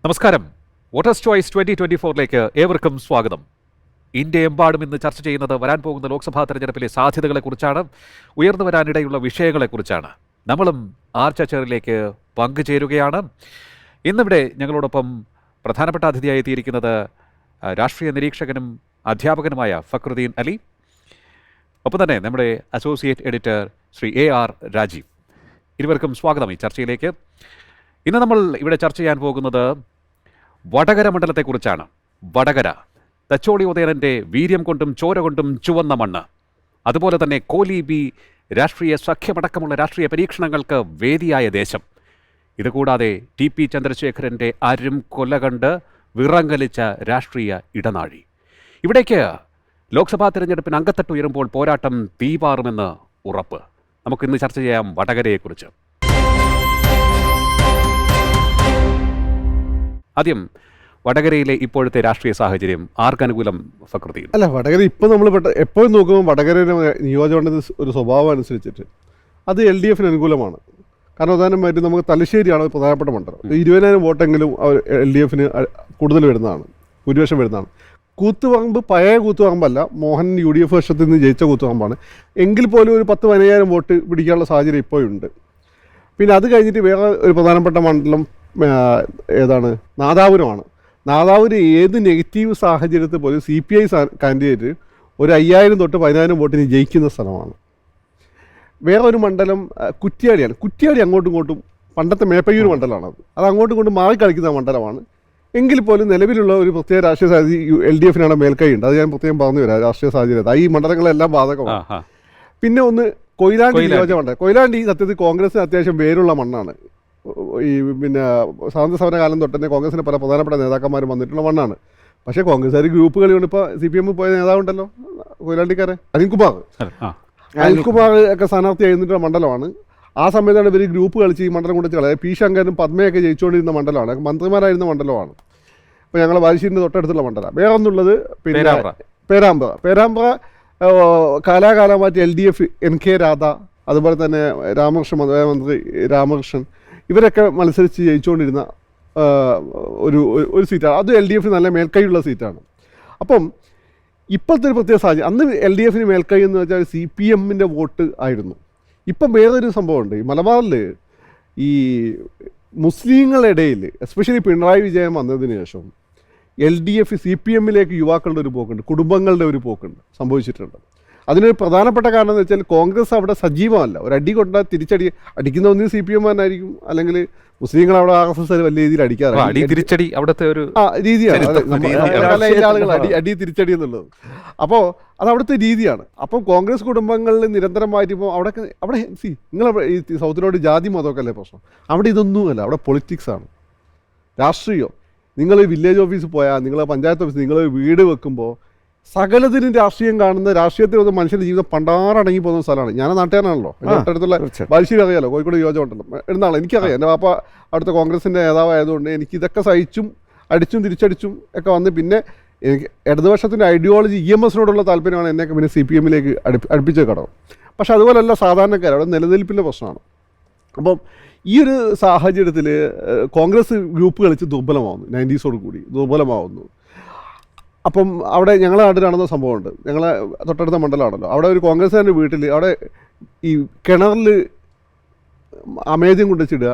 നമസ്കാരം. Voters choice 2024ലേക്ക് ഏവർക്കും സ്വാഗതം. ഇന്ത്യയെമ്പാടും ഇന്ന് ചർച്ച ചെയ്യുന്നത് വരാൻ പോകുന്ന ലോക്സഭാ തെരഞ്ഞെടുപ്പിലെ സാധ്യതകളെക്കുറിച്ചാണ്, ഉയർന്നു വരാനിടയുള്ള വിഷയങ്ങളെക്കുറിച്ചാണ്. നമ്മളും ആ ചർച്ചയിലേക്ക് പങ്കുചേരുകയാണ്. ഇന്നിവിടെ ഞങ്ങളോടൊപ്പം പ്രധാനപ്പെട്ട അതിഥിയായി എത്തിയിരിക്കുന്നത് രാഷ്ട്രീയ നിരീക്ഷകനും അധ്യാപകനുമായ ഫക്രുദ്ദീൻ അലി, ഒപ്പം തന്നെ നമ്മുടെ associate editor Shri AR Rajeev. ഇരുവർക്കും സ്വാഗതം ഈ ചർച്ചയിലേക്ക്. ഇന്ന് നമ്മൾ ഇവിടെ ചർച്ച ചെയ്യാൻ പോകുന്നത് വടകര മണ്ഡലത്തെക്കുറിച്ചാണ്. വടകര, തച്ചോളി ഉദയനൻ്റെ വീര്യം കൊണ്ടും ചോര കൊണ്ടും ചുവന്ന മണ്ണ്, അതുപോലെ തന്നെ കോലീബി രാഷ്ട്രീയ സഖ്യമടക്കമുള്ള രാഷ്ട്രീയ പരീക്ഷണങ്ങൾക്ക് വേദിയായ ദേശം. ഇതുകൂടാതെ TP ചന്ദ്രശേഖരൻ്റെ അരും കൊല കണ്ട് വിറങ്ങലിച്ച രാഷ്ട്രീയ ഇടനാഴി. ഇവിടേക്ക് ലോക്സഭാ തെരഞ്ഞെടുപ്പിന് അങ്കത്തട്ട് ഉയരുമ്പോൾ പോരാട്ടം തീപാറുമെന്ന് ഉറപ്പ്. നമുക്കിന്ന് ചർച്ച ചെയ്യാം വടകരയെക്കുറിച്ച്. ആദ്യം വടകരയിലെ ഇപ്പോഴത്തെ രാഷ്ട്രീയ സാഹചര്യം ആർക്കനുകൂലം ഫക്രുദ്ദീൻ? അല്ല, വടകര ഇപ്പോൾ നമ്മൾ എപ്പോഴും നോക്കുമ്പോൾ വടകരയുടെ നിയോജകമണ്ഡലത്തിൽ ഒരു സ്വഭാവം അനുസരിച്ചിട്ട് അത് LDFന് അനുകൂലമാണ്. കാരണം പ്രധാനമായിട്ട് നമുക്ക് തലശ്ശേരിയാണ് പ്രധാനപ്പെട്ട മണ്ഡലം. 20,000 വോട്ടെങ്കിലും LDFന് കൂടുതൽ വരുന്നതാണ്, ഭൂരിപക്ഷം വരുന്നതാണ്. കൂത്തുപറമ്പ് പഴയ കൂത്തുപറമ്പല്ല, മോഹൻ UDF വർഷത്തിൽ നിന്ന് ജയിച്ച കൂത്തുപറമ്പാണ്. എങ്കിൽ പോലും ഒരു 10,000-15,000 വോട്ട് പിടിക്കാനുള്ള സാഹചര്യം ഇപ്പോഴുണ്ട്. പിന്നെ അത് കഴിഞ്ഞിട്ട് വേറെ ഒരു പ്രധാനപ്പെട്ട മണ്ഡലം ഏതാണ്? നാദാപുരമാണ്. നാദാപുരം ഏത് നെഗറ്റീവ് സാഹചര്യത്തിൽ പോലും CPI കാൻഡിഡേറ്റ് ഒരു 5,000 തൊട്ട് 10,000 വോട്ടിന് ജയിക്കുന്ന സ്ഥലമാണ്. വേറെ ഒരു മണ്ഡലം കുറ്റ്യാടിയാണ്. കുറ്റ്യാടി അങ്ങോട്ടും ഇങ്ങോട്ടും പണ്ടത്തെ മേപ്പയ്യൂർ മണ്ഡലമാണത്. അത് അങ്ങോട്ടും ഇങ്ങോട്ടും മാറിക്കളിക്കുന്ന മണ്ഡലമാണ്. എങ്കിൽ പോലും നിലവിലുള്ള ഒരു പ്രത്യേക രാഷ്ട്രീയ സാഹചര്യം LDFനാണ് മേൽക്കൈ ഉണ്ട്. അത് ഞാൻ പ്രത്യേകം പറഞ്ഞു തരാം. രാഷ്ട്രീയ സാഹചര്യം ഈ മണ്ഡലങ്ങളെല്ലാം ബാധകമാണ്. പിന്നെ ഒന്ന് കൊയിലാണ്ടി നിയോജകമണ്ഡലം. കൊയിലാണ്ടി സത്യത്തിൽ കോൺഗ്രസിന് അത്യാവശ്യം വേരുള്ള മണ്ണാണ്. ഈ പിന്നെ സ്വാതന്ത്ര്യ സമര കാലം തൊട്ട് തന്നെ കോൺഗ്രസിന് പല പ്രധാനപ്പെട്ട നേതാക്കന്മാരും വന്നിട്ടുള്ള മണ്ണാണ്. പക്ഷേ കോൺഗ്രസ്സുകാർ ഗ്രൂപ്പുകൾ കൊണ്ട് ഇപ്പോൾ CPM പോയ നേതാവുണ്ടല്ലോ, കൊയിലാണ്ടിക്കാരെ അനിൽകുമാർ ഒക്കെ സ്ഥാനാർത്ഥി ആയിരുന്നിട്ടുള്ള മണ്ഡലമാണ്. ആ സമയത്താണ് ഇവർ ഗ്രൂപ്പ് കളിച്ച് ഈ മണ്ഡലം കൊണ്ട് കളയാം. P ശങ്കരനും പത്മയൊക്കെ ജയിച്ചുകൊണ്ടിരുന്ന മണ്ഡലമാണ്, മന്ത്രിമാരായിരുന്ന മണ്ഡലമാണ്. ഇപ്പോൾ ഞങ്ങൾ ബാലുശ്ശേരിൻ്റെ തൊട്ടടുത്തുള്ള മണ്ഡലം. വേറെ ഒന്നുള്ളത് പിന്നെ പേരാമ്പ്ര കാലാകാലമായിട്ട് LDF NK രാധ, അതുപോലെ തന്നെ രാമകൃഷ്ണൻ, മന്ത്രി രാമകൃഷ്ണൻ, ഇവരൊക്കെ മത്സരിച്ച് ജയിച്ചുകൊണ്ടിരുന്ന ഒരു സീറ്റാണ്. അത് LDF നല്ല മേൽക്കൈയുള്ള സീറ്റാണ്. അപ്പം ഇപ്പോഴത്തെ ഒരു പ്രത്യേക സാഹചര്യം, അന്ന് LDFന് മേൽക്കൈ എന്ന് വെച്ചാൽ CPMൻ്റെ വോട്ട് ആയിരുന്നു. ഇപ്പം വേറൊരു സംഭവമുണ്ട്. ഈ മലബാറിൽ ഈ മുസ്ലിങ്ങളുടെ ഇടയിൽ എസ്പെഷ്യലി പിണറായി വിജയൻ വന്നതിന് ശേഷം LDF CPMലേക്ക് യുവാക്കളുടെ ഒരു പോക്കുണ്ട്, കുടുംബങ്ങളുടെ ഒരു പോക്കുണ്ട് സംഭവിച്ചിട്ടുണ്ട്. അതിനൊരു പ്രധാനപ്പെട്ട കാരണം എന്ന് വെച്ചാൽ കോൺഗ്രസ് അവിടെ സജീവമല്ല. ഒരു അടി കൊണ്ടാൽ തിരിച്ചടി അടിക്കുന്ന ഒന്നും CPM ആയിരിക്കും, അല്ലെങ്കിൽ മുസ്ലിങ്ങൾ അവിടെ RSS വലിയ രീതിയിൽ അടിക്കാറ് തിരിച്ചടി അവിടുത്തെ ഒരു രീതിയാണ്. ആളുകൾ അടി തിരിച്ചടി എന്നുള്ളത്. അപ്പോൾ അത് അവിടുത്തെ രീതിയാണ്. അപ്പം കോൺഗ്രസ് കുടുംബങ്ങളിൽ നിരന്തരമായിട്ട് ഇപ്പോൾ അവിടെ നിങ്ങൾ ഈ സൗത്തിലോട്ട് ജാതി മതമൊക്കെ അല്ലേ പ്രശ്നം. അവിടെ ഇതൊന്നുമല്ല, അവിടെ പൊളിറ്റിക്സാണ്, രാഷ്ട്രീയം. നിങ്ങൾ വില്ലേജ് ഓഫീസിൽ പോയാൽ, നിങ്ങൾ പഞ്ചായത്ത് ഓഫീസ്, നിങ്ങൾ വീട് വെക്കുമ്പോൾ സകലത്തിനും രാഷ്ട്രീയം കാണുന്ന, രാഷ്ട്രീയത്തിൽ വന്ന് മനുഷ്യൻ്റെ ജീവിതം പണ്ടാറടങ്ങി പോകുന്ന സ്ഥലമാണ്. ഞാൻ നാട്ടുകാരനാണല്ലോ, തൊട്ടടുത്തുള്ള ബാലുശ്ശേരി അറിയാലോ, കോഴിക്കോട് യോജമുണ്ടല്ലോ, എന്നാണ് എനിക്കറിയാം. എൻ്റെ പാപ്പ അവിടുത്തെ കോൺഗ്രസിൻ്റെ നേതാവായതുകൊണ്ട് എനിക്ക് ഇതൊക്കെ സഹിച്ചും അടിച്ചും തിരിച്ചടിച്ചും ഒക്കെ വന്ന് പിന്നെ എനിക്ക് ഇടതുപക്ഷത്തിൻ്റെ ഐഡിയോളജി EMSനോടുള്ള താല്പര്യമാണ് എന്നെ പിന്നെ CPMലേക്ക് അടുപ്പിച്ച ഘടകം. പക്ഷെ അതുപോലെയല്ല സാധാരണക്കാർ, അവിടെ നിലനിൽപ്പിൻ്റെ പ്രശ്നമാണ്. അപ്പം ഈ ഒരു സാഹചര്യത്തിൽ കോൺഗ്രസ് ഗ്രൂപ്പ് കളിച്ച് ദുർബലമാവുന്നു, 90s കൂടി ദുർബലമാവുന്നു. അപ്പം അവിടെ ഞങ്ങളെ നാട്ടിൽ നടന്ന സംഭവമുണ്ട്. ഞങ്ങളെ തൊട്ടടുത്ത മണ്ഡലമാണല്ലോ, അവിടെ ഒരു കോൺഗ്രസ്സുകാരൻ്റെ വീട്ടിൽ അവിടെ ഈ കിണറിൽ അമേദ്യം കൊണ്ടുവച്ചിടുക,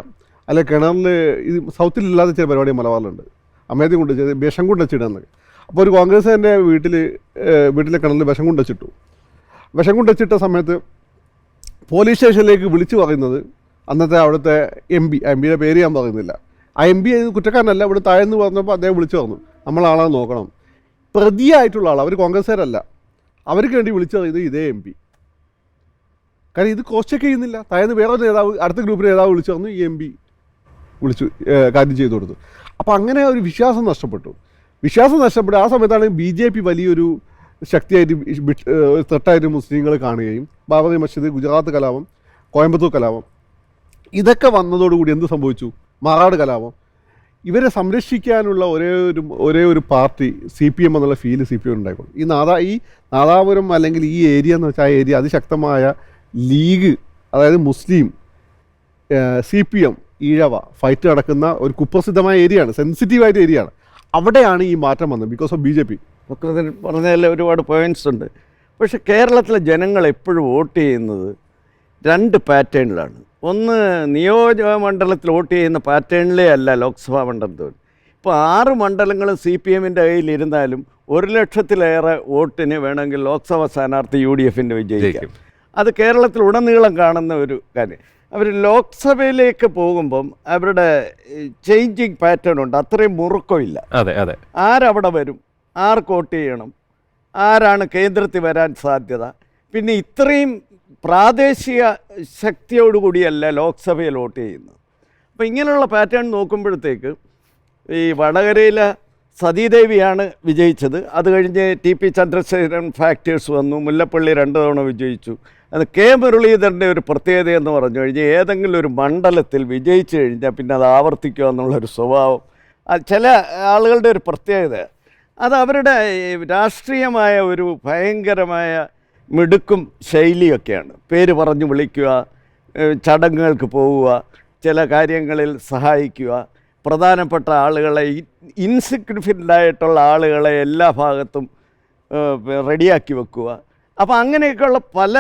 അല്ലെ കിണറിൽ ഇത് സൗത്തിലില്ലാത്ത ചില പരിപാടി മലബാറിലുണ്ട്, അമേദ്യം കൊണ്ടുവച്ച് വിഷം കൊണ്ടുവച്ചിടുക എന്നൊക്കെ. അപ്പോൾ ഒരു കോൺഗ്രസ്സുകാരൻ്റെ വീട്ടിലെ കിണറിൽ വിഷം കൊണ്ടുവച്ചിട്ടു. വിഷം കൊണ്ടുവച്ചിട്ട സമയത്ത് പോലീസ് സ്റ്റേഷനിലേക്ക് വിളിച്ചു പറയുന്നത് അന്നത്തെ അവിടുത്തെ MP യുടെ പേര് ഞാൻ പറയുന്നില്ല. ആ MP കുറ്റക്കാരനല്ല, ഇവിടെ താഴ്ന്ന് പറഞ്ഞപ്പോൾ അദ്ദേഹം വിളിച്ചു പറഞ്ഞു നമ്മളാളെ നോക്കണം. പ്രതിയായിട്ടുള്ള ആൾ, അവർ കോൺഗ്രസ്സുകാരല്ല, അവർക്ക് വേണ്ടി വിളിച്ചു പറയുന്നത് ഇതേ MP. കാര്യം ഇത് ക്രോസ് ചെക്ക് ചെയ്യുന്നില്ല. താഴ്ന്ന് വേറൊരു നേതാവ്, അടുത്ത ഗ്രൂപ്പിലെ നേതാവ് വിളിച്ചു പറഞ്ഞു, ഈ MP വിളിച്ചു കാര്യം ചെയ്തു കൊടുത്തു. അപ്പോൾ അങ്ങനെ ഒരു വിശ്വാസം നഷ്ടപ്പെട്ടു. ആ സമയത്താണ് BJP വലിയൊരു ശക്തിയായിട്ട് ത്രെട്ടായിട്ട് മുസ്ലിങ്ങൾ കാണുകയും ബാബറി മസ്ജിദ്, ഗുജറാത്ത് കലാപം, കോയമ്പത്തൂർ കലാപം, ഇതൊക്കെ വന്നതോടുകൂടി എന്ത് സംഭവിച്ചു? മാറാട് കലാപം. ഇവരെ സംരക്ഷിക്കാനുള്ള ഒരേ ഒരു പാർട്ടി CPM എന്നുള്ള ഫീല് CPM ഉണ്ടായിക്കോളും. ഈ നാദാപുരം അല്ലെങ്കിൽ ഈ ഏരിയ എന്ന് വെച്ചാൽ ആ ഏരിയ അതിശക്തമായ ലീഗ്, അതായത് മുസ്ലിം, CPM ഈഴവ ഫൈറ്റ് നടക്കുന്ന ഒരു കുപ്രസിദ്ധമായ ഏരിയയാണ്, സെൻസിറ്റീവായിട്ട് ഏരിയയാണ്. അവിടെയാണ് ഈ മാറ്റം വന്നത് ബിക്കോസ് ഓഫ് BJP. പറഞ്ഞതിൽ ഒരുപാട് പോയിൻറ്റ്സ് ഉണ്ട്. പക്ഷേ കേരളത്തിലെ ജനങ്ങൾ എപ്പോഴും വോട്ട് ചെയ്യുന്നത് 2 പാറ്റേണിലാണ്. ഒന്ന്, നിയോജക മണ്ഡലത്തിൽ വോട്ട് ചെയ്യുന്ന പാറ്റേണിലേ അല്ല ലോക്സഭാ മണ്ഡലത്തിൽ. ഇപ്പോൾ 6 മണ്ഡലങ്ങളും CPM-ൻ്റെ കയ്യിലിരുന്നാലും 1 ലക്ഷത്തിലേറെ വോട്ടിന് വേണമെങ്കിൽ ലോക്സഭാ സ്ഥാനാർത്ഥി UDF-ൻ്റെ വിജയിക്കും. അത് കേരളത്തിലുടനീളം കാണുന്ന ഒരു കാര്യം. അവർ ലോക്സഭയിലേക്ക് പോകുമ്പം അവരുടെ ചേഞ്ചിങ് പാറ്റേൺ ഉണ്ട്, അത്രയും മുറുക്കമില്ല. അതെ അതെ. ആരവിടെ വരും, ആർക്ക് വോട്ട് ചെയ്യണം, ആരാണ് കേന്ദ്രത്തിൽ വരാൻ സാധ്യത, പിന്നെ ഇത്രയും പ്രാദേശിക ശക്തിയോടുകൂടിയല്ല ലോക്സഭയിൽ വോട്ട് ചെയ്യുന്നത്. അപ്പോൾ ഇങ്ങനെയുള്ള പാറ്റേൺ നോക്കുമ്പോഴത്തേക്ക് ഈ വടകരയിലെ സതീദേവിയാണ് വിജയിച്ചത്. അത് കഴിഞ്ഞ് TP ചന്ദ്രശേഖരൻ ഫാക്ടേഴ്സ് വന്നു, മുല്ലപ്പള്ളി 2 തവണ വിജയിച്ചു. അത് മുരളീധരൻ്റെ ഒരു പ്രത്യേകത എന്ന് പറഞ്ഞു കഴിഞ്ഞാൽ ഏതെങ്കിലും ഒരു മണ്ഡലത്തിൽ വിജയിച്ചു കഴിഞ്ഞാൽ പിന്നെ അത് ആവർത്തിക്കുക എന്നുള്ളൊരു സ്വഭാവം ചില ആളുകളുടെ ഒരു പ്രത്യേകത. അത് അവരുടെ രാഷ്ട്രീയമായ ഒരു ഭയങ്കരമായ മിടുക്കും ശൈലിയൊക്കെയാണ്. പേര് പറഞ്ഞു വിളിക്കുക, ചടങ്ങുകൾക്ക് പോവുക, ചില കാര്യങ്ങളിൽ സഹായിക്കുക, പ്രധാനപ്പെട്ട ആളുകളെ, ഇൻസിഗ്നിഫിക്കൻ്റ് ആയിട്ടുള്ള ആളുകളെ എല്ലാ ഭാഗത്തും റെഡിയാക്കി വെക്കുക. അപ്പോൾ അങ്ങനെയൊക്കെയുള്ള പല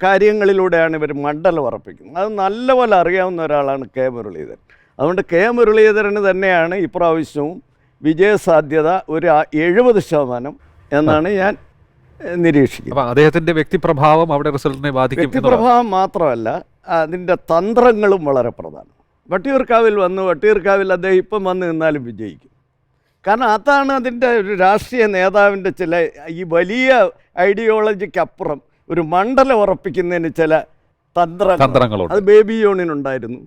കാര്യങ്ങളിലൂടെയാണ് ഇവർ മണ്ഡലം ഉറപ്പിക്കുന്നത്. അത് നല്ലപോലെ അറിയാവുന്ന ഒരാളാണ് മുരളീധരൻ. അതുകൊണ്ട് മുരളീധരന് തന്നെയാണ് ഇപ്രാവശ്യവും വിജയസാധ്യത ഒരു 70% എന്നാണ് ഞാൻ നിരീക്ഷിക്കുന്നത്. അപ്പോൾ അദ്ദേഹത്തിൻ്റെ വ്യക്തിപ്രഭാവം അവിടെ റിസൾട്ടിനെ ബാധിക്കും. വ്യക്തിപ്രഭാവം മാത്രമല്ല, അതിൻ്റെ തന്ത്രങ്ങളും വളരെ പ്രധാനം. വട്ടിയൂർക്കാവിൽ വന്നു, വട്ടിയൂർക്കാവിൽ അദ്ദേഹം ഇപ്പം വന്ന് നിന്നാലും വിജയിക്കും. കാരണം അതാണ് അതിൻ്റെ ഒരു രാഷ്ട്രീയ നേതാവിൻ്റെ ചില ഈ വലിയ ഐഡിയോളജിക്കപ്പുറം ഒരു മണ്ഡലം ഉറപ്പിക്കുന്നതിന് ചില തന്ത്രങ്ങളുണ്ട്. അത് ബേബി ജോണിനുണ്ടായിരുന്നു,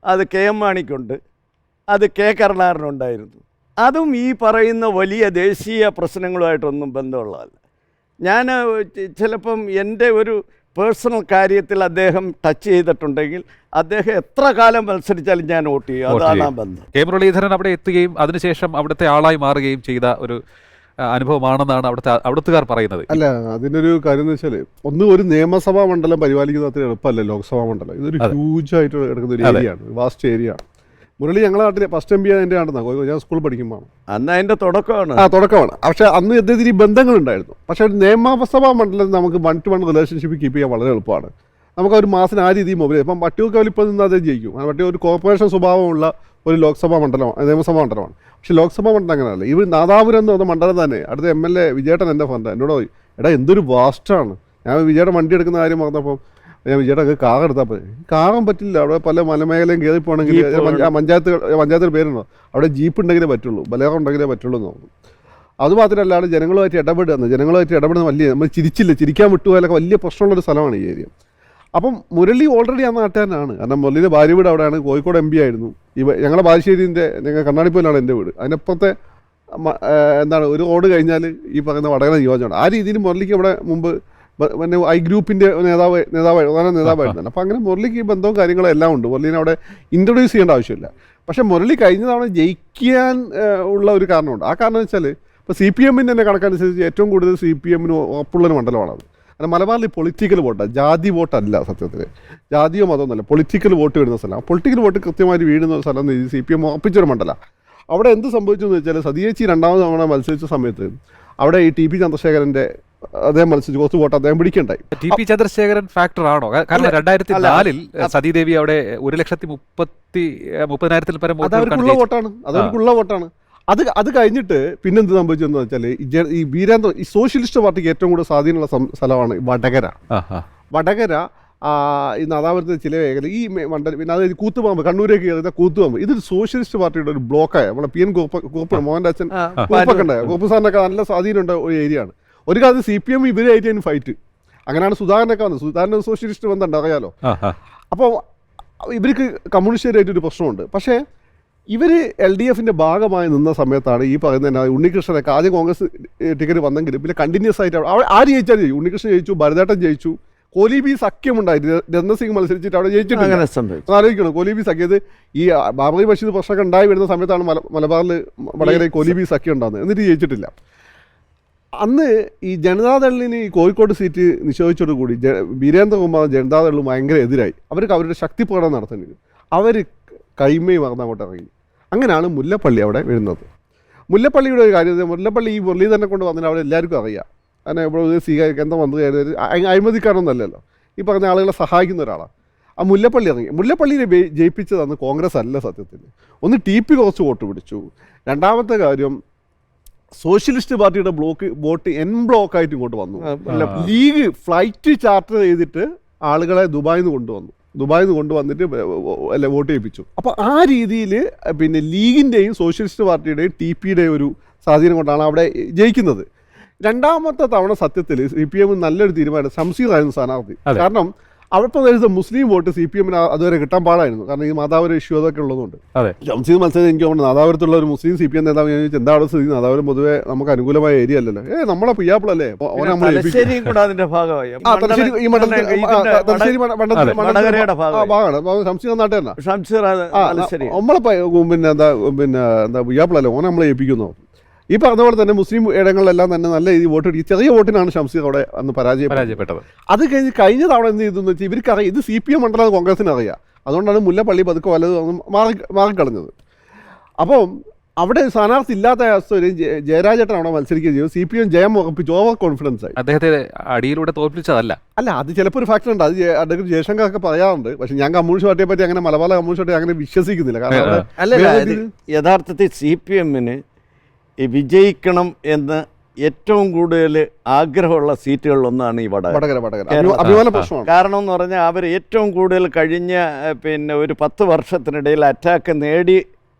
അത് KM മാണിക്കുണ്ട്, അത് കരുണാകരനുണ്ടായിരുന്നു. അതും ഈ പറയുന്ന വലിയ ദേശീയ പ്രശ്നങ്ങളുമായിട്ടൊന്നും ബന്ധമുള്ളതല്ല. ഞാൻ ചിലപ്പം എൻ്റെ ഒരു പേഴ്സണൽ കാര്യത്തിൽ അദ്ദേഹം ടച്ച് ചെയ്തിട്ടുണ്ടെങ്കിൽ അദ്ദേഹം എത്ര കാലം മത്സരിച്ചാലും ഞാൻ വോട്ട് ചെയ്യും. അതാണ് ആ ബന്ധം. മുരളീധരൻ അവിടെ എത്തുകയും അതിനുശേഷം അവിടുത്തെ ആളായി മാറുകയും ചെയ്ത ഒരു അനുഭവമാണെന്നാണ് അവിടുത്തുകാർ പറയുന്നത്. അല്ല, അതിനൊരു കാര്യം എന്ന് വെച്ചാൽ ഒരു നിയമസഭാ മണ്ഡലം പരിപാലിക്കുന്നത് അത്ര എളുപ്പമല്ല. ലോക്സഭാ മണ്ഡലം ഇതൊരു ഹ്യൂജ് ആയിട്ട് കിടക്കുന്ന ഒരു ഏരിയയാണ്, വാസ്റ്റ് ഏരിയ ആണ്. മുരളി ഞങ്ങളുടെ നാട്ടിലെ ഫസ്റ്റ് MP എൻ്റെ ആണെന്നാണ്, ഞാൻ സ്കൂളിൽ പഠിക്കുമ്പോൾ. അന്ന് അതിൻ്റെ തുടക്കമാണ്. തുടക്കമാണ്. പക്ഷേ അന്ന് അദ്ദേഹത്തിന് ഈ ബന്ധങ്ങളുണ്ടായിരുന്നു. പക്ഷേ ഒരു നിയമസഭാ മണ്ഡലത്തിൽ നമുക്ക് 1-to-1 റിലേഷൻഷിപ്പ് കീപ്പ് ചെയ്യാൻ വളരെ എളുപ്പമാണ്. നമുക്ക് ഒരു മാസത്തിന് ആ രീതിയിൽ മൊബൈൽ ഇപ്പം വട്ടിയൂർക്കാവിൽ ഇപ്പോൾ നിന്ന് അദ്ദേഹം ജയിക്കും. കാരണം ഒരു കോർപ്പറേഷൻ സ്വഭാവമുള്ള ഒരു ലോക്സഭാ മണ്ഡലമാണ്, നിയമസഭാ മണ്ഡലമാണ്. പക്ഷേ ലോക്സഭാ മണ്ഡലം അങ്ങനെയല്ല. ഈ നാദാപുരം എന്ന് പറഞ്ഞ മണ്ഡലം തന്നെ അടുത്ത MLA വിജയേട്ടൻ എൻ്റെ ഫ്രണ്ട് എന്നോട് പോയി, എന്തൊരു വാസ്റ്റാണ്. ഞാൻ വിജയുടെ വണ്ടി എടുക്കുന്ന കാര്യം പറഞ്ഞപ്പോൾ ഞാൻ വിജയുടെ കാർ എടുത്താൽ പോയി, കാറാൻ പറ്റില്ല. അവിടെ പല മലമേഖലയും കയറി പോകണമെങ്കിൽ പഞ്ചായത്തിൽ പേരുണ്ടോ, അവിടെ ജീപ്പ് ഉണ്ടെങ്കിലേ പറ്റുള്ളൂ, ബലേറ ഉണ്ടെങ്കിലേ പറ്റുള്ളൂ എന്ന് തോന്നുന്നു. അതുമാത്രമല്ലാതെ ജനങ്ങളുമായിട്ട് ഇടപെടുന്ന വലിയ നമ്മൾ ചിരിക്കാൻ വിട്ടുപോയാലൊക്കെ വലിയ പ്രശ്നമുള്ളൊരു സ്ഥലമാണ് ഈ ഏരിയ. അപ്പം മുരളി ഓൾറെഡി ആ നാട്ടുകാരനാണ്. കാരണം മുരളിയുടെ ഭാര്യ വീട് അവിടെയാണ്, കോഴിക്കോട് MP ആയിരുന്നു. ഞങ്ങളുടെ ബാലുശ്ശേരിൻ്റെ കണ്ണാടിപ്പോയിലാണ് എൻ്റെ വീട്. അതിനപ്പുറത്തെ ഒരു റോഡ് കഴിഞ്ഞാൽ ഈ പറയുന്ന വടകര നിയോജനമാണ്. ആ രീതിയിൽ മുരളിക്ക് അവിടെ മുമ്പ് പിന്നെ I ഗ്രൂപ്പിൻ്റെ നേതാവായിരുന്നു. അപ്പോൾ അങ്ങനെ മുരളിക്ക് ഈ ബന്ധവും കാര്യങ്ങളും എല്ലാം ഉണ്ട്. മുരളീനെ അവിടെ ഇൻട്രൊഡ്യൂസ് ചെയ്യേണ്ട ആവശ്യമില്ല. പക്ഷേ മുരളി കഴിഞ്ഞ തവണ ജയിക്കാൻ ഉള്ള ഒരു കാരണമുണ്ട്. ആ കാരണം വെച്ചാൽ ഇപ്പോൾ CPM-ൻ്റെ തന്നെ കണക്കനുസരിച്ച് ഏറ്റവും കൂടുതൽ CPM-ന് ഉറപ്പുള്ളൊരു മണ്ഡലമാണത്. കാരണം മലബാറിൽ പൊളിറ്റിക്കൽ വോട്ടാണ്, ജാതി വോട്ടല്ല. സത്യത്തിൽ ജാതിയോ മതമൊന്നുമല്ല, പൊളിറ്റിക്കൽ വോട്ട് വരുന്ന സ്ഥലം. ആ പൊളിറ്റിക്കൽ വോട്ട് കൃത്യമായിട്ട് വീഴുന്ന ഒരു സ്ഥലം CPM ഉറപ്പിച്ചൊരു മണ്ഡലമാണ്. അവിടെ എന്ത് സംഭവിച്ചു എന്ന് വെച്ചാൽ സതീച്ചി 2ാമത് തവണ മത്സരിച്ച സമയത്ത് അവിടെ ഈ TP ചന്ദ്രശേഖരൻ്റെ അദ്ദേഹം മത്സരിച്ച് കുറച്ച് വോട്ട് അദ്ദേഹം പിടിക്കണ്ടായി. TP ചന്ദ്രശേഖരൻ ഫാക്ടർ ആണോ? കാരണം 2004 സതീദേവി അവിടെ 1,30,000 പരം അവർക്കുള്ള വോട്ടാണ്. അത് കഴിഞ്ഞിട്ട് പിന്നെന്ത് സംഭവിച്ചെന്ന് വെച്ചാൽ ഈ ഈ സോഷ്യലിസ്റ്റ് പാർട്ടിക്ക് ഏറ്റവും കൂടുതൽ സ്വാധീനമുള്ള സ്ഥലമാണ് വടകര. ഈ നാദാപുരത്തെ ചില മേഖല ഈ മണ്ഡലം, പിന്നെ അതായത് കൂത്തുപാമ്പ്, കണ്ണൂരേക്ക് കയറുന്ന കൂത്തുപാമ്പ്, ഇതൊരു സോഷ്യലിസ്റ്റ് പാർട്ടിയുടെ ഒരു ബ്ലോക്കായ നമ്മളെ PN കുറുപ്പ് മോഹൻദാസൻ കുറുപ്പൊക്കെ ഉണ്ടായ കുറുപ്പ് സാറിനൊക്കെ നല്ല സ്വാധീനമുണ്ട് ഒരു ഏരിയ ആണ്. ഒരു കാലത്ത് CPM ഇവരായിട്ട് ഫൈറ്റ്. അങ്ങനെയാണ് സുധാകരനൊക്കെ വന്നത്. സുധാകരൻ സോഷ്യലിസ്റ്റ് ബന്ധമുണ്ട്, അറിയാലോ. അപ്പോൾ ഇവർക്ക് കമ്മ്യൂണിസ്റ്റുകാരായിട്ടൊരു പ്രശ്നമുണ്ട്. പക്ഷേ ഇവർ LDF-ൻ്റെ ഭാഗമായി നിന്ന സമയത്താണ് ഈ പറയുന്ന ഉണ്ണികൃഷ്ണനൊക്കെ ആദ്യം കോൺഗ്രസ് ടിക്കറ്റ് വന്നെങ്കിലും പിന്നെ കണ്ടിന്യൂസ് ആയിട്ട് ആര് ജയിച്ചാൽ ജയിച്ചു. ഉണ്ണികൃഷ്ണൻ ജയിച്ചു, ഭരതേട്ടൻ ജയിച്ചു, കോലീബി സഖ്യമുണ്ടായി. രത്നസിംഗ് മത്സരിച്ചിട്ട് അവിടെ ജയിച്ചിട്ടുണ്ട്. ആലോചിക്കണം, കോലീബി സഖ്യത് ഈ ബാബറി ബഷീർ പ്രശ്നമൊക്കെ ഉണ്ടായി വരുന്ന സമയത്താണ് മലബാറിൽ വടകര കോലീബി സഖ്യം ഉണ്ടാകുന്നത്. എന്നിട്ട് ജയിച്ചിട്ടില്ല. അന്ന് ഈ ജനതാദളിന് ഈ കോഴിക്കോട് സീറ്റ് നിഷേധിച്ചതോടുകൂടി വീരേന്ദ്രകുമാർ ജനതാദളും ഭയങ്കര എതിരായി. അവർക്ക് അവരുടെ ശക്തി പ്രകടനം നടത്തേണ്ടി വരും. അവർ കൈമയും മറന്ന് അങ്ങോട്ട് ഇറങ്ങി. അങ്ങനെയാണ് മുല്ലപ്പള്ളി അവിടെ വീഴുന്നത്. മുല്ലപ്പള്ളിയുടെ ഒരു കാര്യം, മുല്ലപ്പള്ളി ഈ മുരളീധരനെ കൊണ്ട് വന്നതിന് അവിടെ എല്ലാവർക്കും അറിയാം. അങ്ങനെ ഇവിടെ സ്വീകരിക്കാൻ വന്നു അഴിമതിക്കാരൊന്നുമല്ലല്ലോ, ഈ പറഞ്ഞ ആളുകളെ സഹായിക്കുന്ന ഒരാളാണ്. ആ മുല്ലപ്പള്ളി ഇറങ്ങി. മുല്ലപ്പള്ളിയെ ജയിപ്പിച്ചതാണ് കോൺഗ്രസ് അല്ല സത്യത്തിൽ. ഒന്ന് TP കുറച്ച് വോട്ട് പിടിച്ചു. രണ്ടാമത്തെ കാര്യം സോഷ്യലിസ്റ്റ് പാർട്ടിയുടെ വോട്ട് എൻ ബ്ലോക്കായിട്ട് ഇങ്ങോട്ട് വന്നു. ലീഗ് ഫ്ലൈറ്റ് ചാർട്ടർ ചെയ്തിട്ട് ആളുകളെ ദുബായിൽ നിന്ന് കൊണ്ടുവന്നിട്ട് വോട്ട് ചെയ്യിപ്പിച്ചു. അപ്പോൾ ആ രീതിയിൽ പിന്നെ ലീഗിൻ്റെയും സോഷ്യലിസ്റ്റ് പാർട്ടിയുടെയും TPയുടെയും ഒരു സ്വാധീനം കൊണ്ടാണ് അവിടെ ജയിക്കുന്നത്. രണ്ടാമത്തെ തവണ സത്യത്തിൽ CPM നല്ലൊരു തീരുമാനം, ഷംസീറായിരുന്നു സ്ഥാനാർത്ഥി. കാരണം അവിടെ പ്രദേശത്ത് മുസ്ലിം വോട്ട് CPMന് അതുവരെ കിട്ടാൻ പാടായിരുന്നു. കാരണം ഈ മാതാപുരം ഇഷ്യൂ അതൊക്കെ ഉള്ളതുകൊണ്ട്. ഷംസീർ മത്സരം എനിക്ക് തോന്നുന്നു നാദാപുരത്തുള്ള ഒരു മുസ്ലിം CPM നേതാവ് ഞാൻ ചോദിച്ചു എന്താ അവിടെ സ്ഥിതി? നാദാപുരം പൊതുവെ നമുക്ക് അനുകൂലമായ ഏരിയ അല്ലല്ലോ. നമ്മളെ പിയ്യാപ്പിളല്ലേ ഭാഗമാണ് ഷംസീർ നാട്ടെ തന്നെ. നമ്മളെ എന്താ പിയ്യാപ്പിളല്ലേ, ഓനെ നമ്മളെ ഏൽപ്പിക്കുന്നു. ഈ പറഞ്ഞ പോലെ തന്നെ മുസ്ലിം ഇടങ്ങളിലെല്ലാം തന്നെ നല്ല രീതിയിൽ വോട്ട് കിട്ടി. ചെറിയ വോട്ടിനാണ് ഷംസീർ അവിടെ അന്ന് പരാജയപ്പെട്ടത്. അത് കഴിഞ്ഞ തവണ എന്ത് ചെയ്തു എന്ന് വെച്ചാൽ ഇവർക്കറിയാം ഇത് CPM മണ്ഡലം കോൺഗ്രസിന് അറിയാം. അതുകൊണ്ടാണ് മുല്ലപ്പള്ളി പതുക്കെ വല്ലതും മാറിക്കളഞ്ഞത്. അപ്പം അവിടെ സ്ഥാനാർത്ഥി ഇല്ലാത്ത അവസ്ഥ ഒരു ജയരാജേട്ടൻ അവിടെ മത്സരിക്കുകയും ചെയ്തു. CPM ജയം ഉറപ്പിച്ചു, ഓവർ കോൺഫിഡൻസ് ആയി. അദ്ദേഹത്തെ അടിയിലൂടെ തോൽപ്പിച്ചതല്ല. അത് ചിലപ്പോൾ ഒരു ഫാക്ടർ ഉണ്ട്. അത് അഡ്വക്കേറ്റ് ജയശങ്കർ ഒക്കെ പറയാറുണ്ട്. പക്ഷെ ഞാൻ കമ്മ്യൂണിസ്റ്റ് പാർട്ടിയെ പറ്റി അങ്ങനെ മലബാർ കമ്മ്യൂണിസ്റ്റ് പാർട്ടി അങ്ങനെ വിശ്വസിക്കുന്നില്ല. കാരണം യഥാർത്ഥത്തിൽ CPMന് വിജയിക്കണം എന്ന് ഏറ്റവും കൂടുതൽ ആഗ്രഹമുള്ള സീറ്റുകളിലൊന്നാണ് ഈ വടകര. കാരണം എന്ന് പറഞ്ഞാൽ അവർ ഏറ്റവും കൂടുതൽ കഴിഞ്ഞ ഒരു 10 വർഷത്തിനിടയിൽ അറ്റാക്ക് നേടി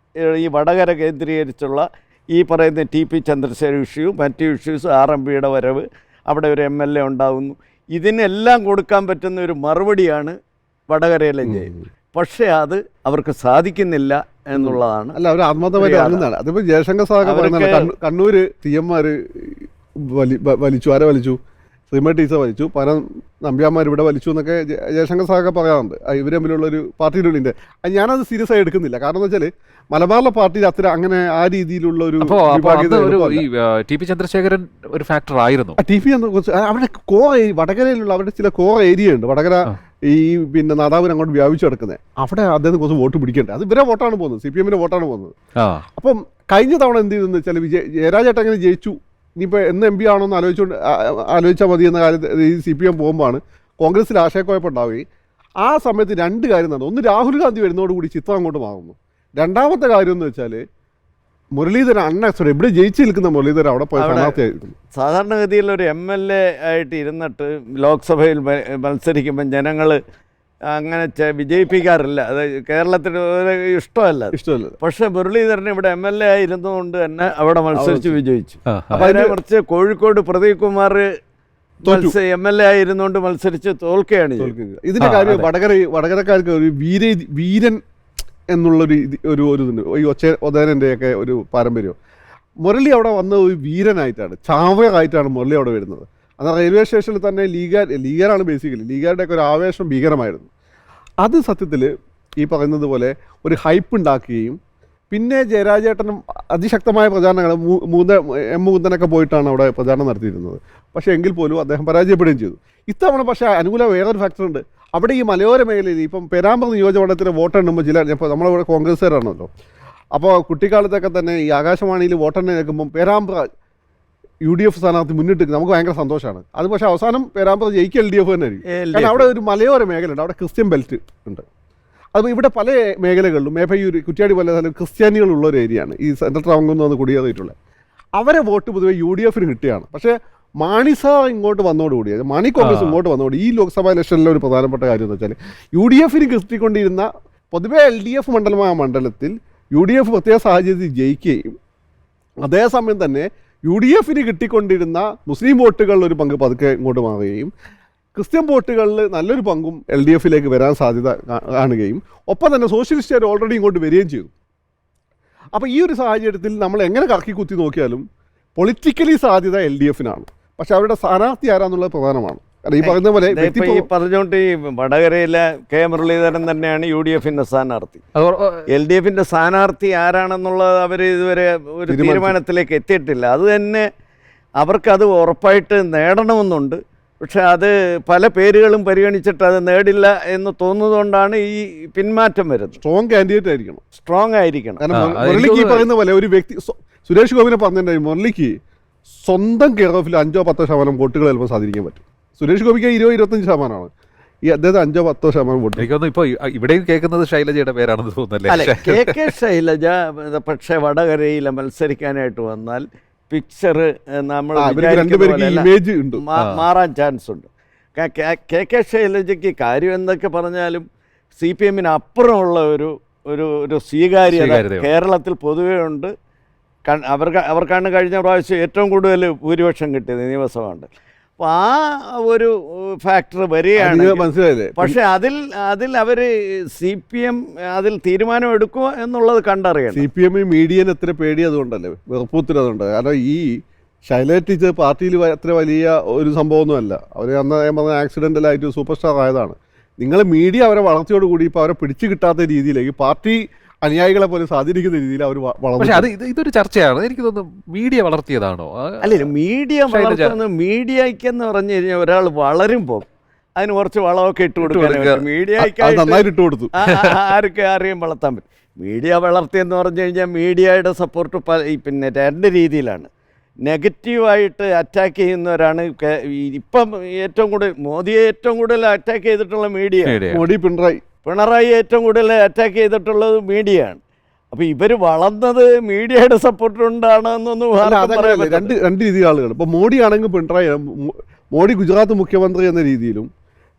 ഈ വടകര കേന്ദ്രീകരിച്ചുള്ള ഈ പറയുന്ന TP ചന്ദ്രശേഖർ ഇഷ്യൂ, മറ്റ് ഇഷ്യൂസ്, RMPയുടെ വരവ്, അവിടെ ഒരു MLA ഉണ്ടാകുന്നു, ഇതിനെല്ലാം കൊടുക്കാൻ പറ്റുന്ന ഒരു മറുപടിയാണ് വടകരയിലെ ജയം. പക്ഷേ അത് അവർക്ക് സാധിക്കുന്നില്ല എന്നുള്ളതാണ്. അല്ല, അവർ ആത്മാർത്ഥമായിട്ട് ഇറങ്ങുന്നതാണ്. അതിപ്പോൾ ജയശങ്കർ സാഹൊക്കെ പറയുന്നത് കണ്ണൂർ CM-മാർ വലിച്ചു, ശ്രീമതി ടീച്ചർ വലിച്ചു, പല നമ്പ്യാന്മാർ ഇവിടെ വലിച്ചു എന്നൊക്കെ ജയശങ്കർ സാഹൊക്കെ പറയാറുണ്ട്. ഇവർ തമ്മിലുള്ളൊരു പാർട്ടിയുടെ ഉള്ളിൻ്റെ ഞാനത് സീരിയസ് ആയി എടുക്കുന്നില്ല. കാരണം എന്ന് വെച്ചാൽ മലബാറിലെ പാർട്ടിയിൽ അത്ര അങ്ങനെ ആ രീതിയിലുള്ള ഒരു TP ചന്ദ്രശേഖരൻ ഒരു ഫാക്ടർ ആയിരുന്നു. TP അവരുടെ വടകരയിലുള്ള അവരുടെ ചില കോർ ഏരിയ ഉണ്ട്. വടകര ഈ നാദാപുരം അങ്ങോട്ട് വ്യാപിച്ചു കിടക്കുന്നത്. അവിടെ അദ്ദേഹം കുറച്ച് വോട്ട് പിടിക്കേണ്ടത്. അത് ഇവരെ വോട്ടാണ് പോകുന്നത്, CPMന്റെ വോട്ടാണ് പോകുന്നത്. അപ്പം കഴിഞ്ഞ തവണ എന്ത് ചെയ്തെന്ന് വെച്ചാൽ ജയരാജേട്ടൻ അങ്ങനെ ജയിച്ചു, ഇനിയിപ്പോൾ എന്ന് MP ആണോന്ന് ആലോചിച്ചാൽ മതി എന്ന കാര്യത്തിൽ ഈ CPM പോകുമ്പോഴാണ് കോൺഗ്രസിൽ ആശയക്കുഴപ്പമുണ്ടാവുകയും ആ സമയത്ത് രണ്ട് കാര്യം നടന്നു. ഒന്ന്, രാഹുൽ ഗാന്ധി വരുന്നതോടുകൂടി ചിത്രം അങ്ങോട്ട് മാറുന്നു. രണ്ടാമത്തെ കാര്യം എന്ന് വെച്ചാൽ മുരളീധരൻ അൺഎക്സ്പെക്ടഡ് ഇവിടെ ജയിച്ചു നിൽക്കുന്ന മുരളീധരൻ അവിടെ പോയി സ്ഥാനാർത്ഥിയായിരുന്നു. സാധാരണഗതിയിൽ ഒരു MLA ആയിട്ട് ഇരുന്നിട്ട് ലോക്സഭയിൽ മത്സരിക്കുമ്പം ജനങ്ങൾ അങ്ങനെ വിജയിപ്പിക്കാറില്ല. അത് കേരളത്തിന് ഇഷ്ടമല്ല. പക്ഷെ മുരളീധരൻ ഇവിടെ MLA ആയിരുന്നതുകൊണ്ട് തന്നെ അവിടെ മത്സരിച്ച് വിജയിച്ചു. അപ്പം അതിനെ കുറിച്ച് കോഴിക്കോട് പ്രദീപ് കുമാർ MLA ആയിരുന്നുകൊണ്ട് മത്സരിച്ച് തോൽക്കുകയാണ്. ഇതിന്റെ കാര്യം വടകരക്കാർക്ക് ഒരു വീരൻ എന്നുള്ളൊരു ഇതുണ്ട്. ഈ ഒതേനൻ്റെയൊക്കെ ഒരു പാരമ്പര്യം. മുരളി അവിടെ വന്ന ഒരു വീരനായിട്ടാണ്, ചാവയായിട്ടാണ് മുരളി അവിടെ വരുന്നത്. എന്നാൽ റെയിൽവേ സ്റ്റേഷനിൽ തന്നെ ലീഗാരാണ് ബേസിക്കലി. ലീഗാരുടെയൊക്കെ ഒരു ആവേശം ഭീകരമായിരുന്നു. അത് സത്യത്തിൽ ഈ പറയുന്നത് പോലെ ഒരു ഹൈപ്പ് ഉണ്ടാക്കുകയും പിന്നെ ജയരാജേട്ടനും അതിശക്തമായ പ്രചാരണങ്ങൾ മുകുന്ദനൊക്കെ പോയിട്ടാണ് അവിടെ പ്രചാരണം നടത്തിയിരുന്നത്. പക്ഷേ എങ്കിൽ പോലും അദ്ദേഹം പരാജയപ്പെടുകയും ചെയ്തു. ഇത്തവണ പക്ഷേ അനുകൂല വേറൊരു ഫാക്ടറുണ്ട്. അവിടെ ഈ മലയോര മേഖലയിൽ ഇപ്പം പേരാമ്പ്ര നിയോജകമണ്ഡലത്തിൽ വോട്ടെണ്ണുമ്പോൾ ഇപ്പോൾ നമ്മളിവിടെ കോൺഗ്രസ്സുകാരാണല്ലോ. അപ്പോൾ കുട്ടിക്കാലത്തൊക്കെ തന്നെ ഈ ആകാശവാണിയിൽ വോട്ടെണ്ണ കേൾക്കുമ്പം പേരാമ്പ്ര UDF സ്ഥാനാർത്ഥി മുന്നിട്ട് നമുക്ക് ഭയങ്കര സന്തോഷമാണ്. അത് പക്ഷേ അവസാനം പേരാമ്പ്ര ജയിക്കുക LDF തന്നെ ആയിരിക്കും. കാരണം അവിടെ ഒരു മലയോര മേഖലയുണ്ട്, അവിടെ ക്രിസ്ത്യൻ ബെൽറ്റ് ഉണ്ട്. അത് ഇവിടെ പല മേഖലകളിലും മേപ്പയൂർ, കുറ്റ്യാടി പോലെ തന്നെ ക്രിസ്ത്യാനികളുള്ള ഒരു ഏരിയയാണ് ഈ സെൻട്രൽ ട്രാവൻകൂറിൽ നിന്ന് കുടിയേറിയിട്ടുള്ളത്. അവരെ വോട്ട് പൊതുവെ UDFന് കിട്ടുകയാണ്. പക്ഷേ മാണി സാർ ഇങ്ങോട്ട് വന്നതോടുകൂടി, മാണി കോൺഗ്രസ് ഇങ്ങോട്ട് വന്നതോടുകൂടി ഈ ലോക്സഭാ ഇലക്ഷനിലെ ഒരു പ്രധാനപ്പെട്ട കാര്യം എന്ന് വെച്ചാൽ UDFന് കിട്ടിക്കൊണ്ടിരുന്ന പൊതുവെ LDF മണ്ഡലമായ മണ്ഡലത്തിൽ UDF പ്രത്യേക സാഹചര്യത്തിൽ ജയിക്കുകയും അതേസമയം തന്നെ UDFന് കിട്ടിക്കൊണ്ടിരുന്ന മുസ്ലിം വോട്ടുകളിൽ ഒരു പങ്ക് പതുക്കെ ഇങ്ങോട്ട് മാറുകയും ക്രിസ്ത്യൻ വോട്ടുകളിൽ നല്ലൊരു പങ്കും LDFിലേക്ക് വരാൻ സാധ്യത കാണുകയും ഒപ്പം തന്നെ സോഷ്യലിസ്റ്റുകാർ ഓൾറെഡി ഇങ്ങോട്ട് വരികയും ചെയ്തു. അപ്പോൾ ഈ ഒരു സാഹചര്യത്തിൽ നമ്മൾ എങ്ങനെ കറക്കി കുത്തി നോക്കിയാലും പൊളിറ്റിക്കലി സാധ്യത LDFനാണ്. പക്ഷെ അവരുടെ സ്ഥാനാർത്ഥി ആരാന്നുള്ളത് പ്രധാനമാണ്. കാരണം ഈ പറയുന്ന പോലെ പറഞ്ഞുകൊണ്ട് ഈ വടകരയിലെ K മുരളീധരൻ തന്നെയാണ് UDFന്റെ സ്ഥാനാർത്ഥി. LDFന്റെ സ്ഥാനാർത്ഥി ആരാണെന്നുള്ളത് അവർ ഇതുവരെ ഒരു തീരുമാനത്തിലേക്ക് എത്തിയിട്ടില്ല. അത് തന്നെ അവർക്കത് ഉറപ്പായിട്ട് നേടണമെന്നുണ്ട്. പക്ഷെ അത് പല പേരുകളും പരിഗണിച്ചിട്ട് അത് നേടില്ല എന്ന് തോന്നുന്നതുകൊണ്ടാണ് ഈ പിന്മാറ്റം വരുന്നത്. സ്ട്രോങ് കാൻഡിഡേറ്റ് ആയിരിക്കണം, സ്ട്രോങ് ആയിരിക്കണം. കാരണം മുരളിക്ക് പറയുന്ന പോലെ ഒരു വ്യക്തി സുരേഷ് ഗോപിനെ പറഞ്ഞിട്ടുണ്ടായി മുരളിക്ക് സ്വന്തം കെയർ ഓഫിൽ 5-10% വോട്ടുകൾ ചിലപ്പോൾ സ്വാധീനിക്കാൻ പറ്റും. സുരേഷ് ഗോപിക്ക് 20-25%, ഈ അദ്ദേഹത്തെ 5-10% വോട്ട്. എനിക്കൊന്നും ഇപ്പോൾ ഇവിടെയും കേൾക്കുന്നത് ശൈലജയുടെ പേരാണെന്ന് തോന്നുന്നല്ലേ? കെ ശൈലജ പക്ഷേ വടകരയിൽ മത്സരിക്കാനായിട്ട് വന്നാൽ പിക്ചർ നമ്മൾ ഇമേജ് ഉണ്ട്, മാറാൻ ചാൻസ് ഉണ്ട്. കെ ശൈലജയ്ക്ക് കാര്യം എന്തൊക്കെ പറഞ്ഞാലും CPM അപ്പുറമുള്ള ഒരു സ്വീകാര്യത കേരളത്തിൽ പൊതുവേ ഉണ്ട്. അവർക്കാണ് കഴിഞ്ഞ പ്രാവശ്യം ഏറ്റവും കൂടുതൽ ഭൂരിപക്ഷം കിട്ടിയത് നിയമസഭ. അപ്പോൾ ആ ഒരു ഫാക്ടർ വരികയാണ്. മനസ്സിലായില്ലേ? പക്ഷെ അതിൽ അവർ CPM അതിൽ തീരുമാനം എടുക്കുമോ എന്നുള്ളത് കണ്ടറിയണം. CPM മീഡിയന് എത്ര പേടി അതുകൊണ്ടല്ലേ, വെറുപ്പൂത്തിന് അതുകൊണ്ട്. കാരണം ഈ ശൈലജ ടീച്ചർ പാർട്ടിയിൽ അത്ര വലിയ ഒരു സംഭവമൊന്നുമല്ല. അവർ അന്ന് ഞാൻ പറഞ്ഞ ആക്സിഡൻ്റലായിട്ട് സൂപ്പർ സ്റ്റാർ ആയതാണ്. നിങ്ങൾ മീഡിയ അവരെ വളർച്ചയോടുകൂടി ഇപ്പോൾ അവരെ പിടിച്ചു കിട്ടാത്ത രീതിയിലേക്ക് പാർട്ടി അനുയായികളെ പോലെ സ്വാധീനിക്കുന്ന രീതിയിൽ അവർ വളർന്നു. പക്ഷേ ഇതൊരു ചർച്ചയാണ്. എനിക്ക് തോന്നുന്നു മീഡിയ വളർത്തിയതാണോ? അല്ലല്ല, മീഡിയ വളർത്തുന്നത് മീഡിയക്കെന്ന് പറഞ്ഞു കഴിഞ്ഞാൽ ഒരാൾ വളരുമ്പോൾ അതിന് കുറച്ച് വളമൊക്കെ ഇട്ട് കൊടുക്കാൻ മീഡിയക്ക് നന്നായിട്ട് ഇട്ട് കൊടുത്തു. ആരെയും വളർത്താൻ പറ്റും. മീഡിയ വളർത്തിയെന്ന് പറഞ്ഞു കഴിഞ്ഞാൽ മീഡിയയുടെ സപ്പോർട്ട് പിന്നെ രണ്ട് രീതിയിലാണ്. നെഗറ്റീവായിട്ട് അറ്റാക്ക് ചെയ്യുന്നവരാണ് ഇപ്പം ഏറ്റവും കൂടുതൽ. മോദിയെ ഏറ്റവും കൂടുതൽ അറ്റാക്ക് ചെയ്തിട്ടുള്ള മീഡിയ. മോദി പിണറായി ഏറ്റവും കൂടുതൽ അറ്റാക്ക് ചെയ്തിട്ടുള്ളത് മീഡിയയാണ്. അപ്പോൾ ഇവർ വളർന്നത് മീഡിയയുടെ സപ്പോർട്ട് കൊണ്ടാണെന്നൊന്നും രണ്ട് രീതിയിൽ ആളുകൾ. ഇപ്പോൾ മോഡി ആണെങ്കിൽ പിണറായി, മോഡി ഗുജറാത്ത് മുഖ്യമന്ത്രി എന്ന രീതിയിലും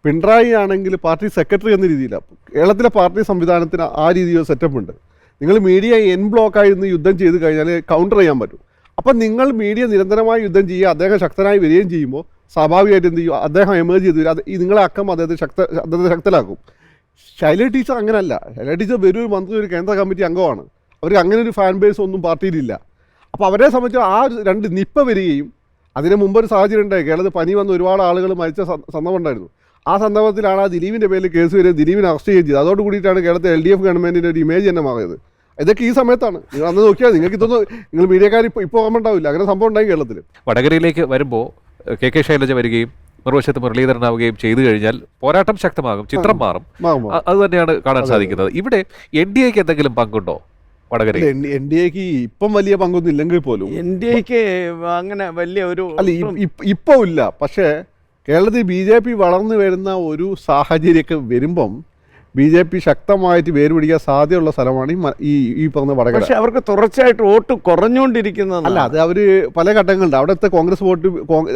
പിണറായി ആണെങ്കിൽ പാർട്ടി സെക്രട്ടറി എന്ന രീതിയിലാണ്. കേരളത്തിലെ പാർട്ടി സംവിധാനത്തിന് ആ രീതിയിൽ സെറ്റപ്പ് ഉണ്ട്. നിങ്ങൾ മീഡിയ ബ്ലോക്കായിരുന്ന് യുദ്ധം ചെയ്ത് കഴിഞ്ഞാൽ കൗണ്ടർ ചെയ്യാൻ പറ്റും. അപ്പം നിങ്ങൾ മീഡിയ നിരന്തരമായി യുദ്ധം ചെയ്യുക, അദ്ദേഹം ശക്തനായി വരികയും ചെയ്യുമ്പോൾ സ്വാഭാവികമായിട്ട് എന്ത് ചെയ്യും, അദ്ദേഹം എമേജ് ചെയ്ത് വരും. ഈ നിങ്ങളെ അക്കം അദ്ദേഹത്തെ ശക്തനാക്കും. ശൈലജ ടീച്ചർ അങ്ങനല്ല. ശൈലജ ടീച്ചർ ഒരു മന്ത്രി, ഒരു കേന്ദ്ര കമ്മിറ്റി അംഗമാണ്. അവർക്ക് അങ്ങനെ ഒരു ഫാൻ ബേസ് ഒന്നും പാർട്ടിയിലില്ല. അപ്പോൾ അവരെ സംബന്ധിച്ച് ആ രണ്ട് നിപ്പ വരികയും അതിന് മുമ്പൊരു സാഹചര്യം ഉണ്ടായി. കേരളത്തിൽ പനി വന്ന് ഒരുപാട് ആളുകൾ മരിച്ച സന്ദർഭം ഉണ്ടായിരുന്നു. ആ സന്ദർഭത്തിലാണ് ആ ദിലീപിൻ്റെ പേരിൽ കേസ് വരികയും ദിലീപിനെ അറസ്റ്റ് ചെയ്യുകയും ചെയ്തത്. അതോട് കൂടിയിട്ടാണ് കേരളത്തിൽ LDF ഗവൺമെൻറ്റിൻ്റെ ഒരു ഇമേജ് തന്നെ മാറിയത്. ഇതൊക്കെ ഈ സമയത്താണ്. നിങ്ങൾ അന്ന് നോക്കിയാൽ നിങ്ങൾക്ക് ഇതൊന്നും നിങ്ങൾ മീഡിയക്കാർ ഇപ്പോൾ ഓർമ്മ ഉണ്ടാവില്ല. അങ്ങനെ സംഭവം ഉണ്ടായി കേരളത്തിൽ. വടകരയിലേക്ക് വരുമ്പോൾ കെ ശൈലജ വരികയും മറുവശത്ത് മുരളീധരനാവുകയും ചെയ്തു കഴിഞ്ഞാൽ പോരാട്ടം ശക്തമാകും, ചിത്രം മാറും. അത് തന്നെയാണ് കാണാൻ സാധിക്കുന്നത്. ഇവിടെ NDAക്ക് എന്തെങ്കിലും പങ്കുണ്ടോ വടകരയിൽ? NDAക്ക് ഇപ്പം വലിയ പങ്കൊന്നും ഇല്ലെങ്കിൽ പോലും NDAക്ക് അങ്ങനെ വലിയ ഒരു ഇപ്പോൾ ഇല്ല. പക്ഷേ കേരളത്തിൽ BJP വളർന്നു വരുന്ന ഒരു സാഹചര്യമൊക്കെ വരുമ്പം BJP ശക്തമായിട്ട് വേരുപിടിക്കാൻ സാധ്യതയുള്ള സ്ഥലമാണ് ഈ പറഞ്ഞ വടകര. പക്ഷേ അവർക്ക് തുടർച്ചയായിട്ട് വോട്ട് കുറഞ്ഞുകൊണ്ടിരിക്കുന്നത്. അല്ല, അത് അവർ പല ഘട്ടങ്ങളുണ്ട്. അവിടുത്തെ കോൺഗ്രസ് വോട്ട്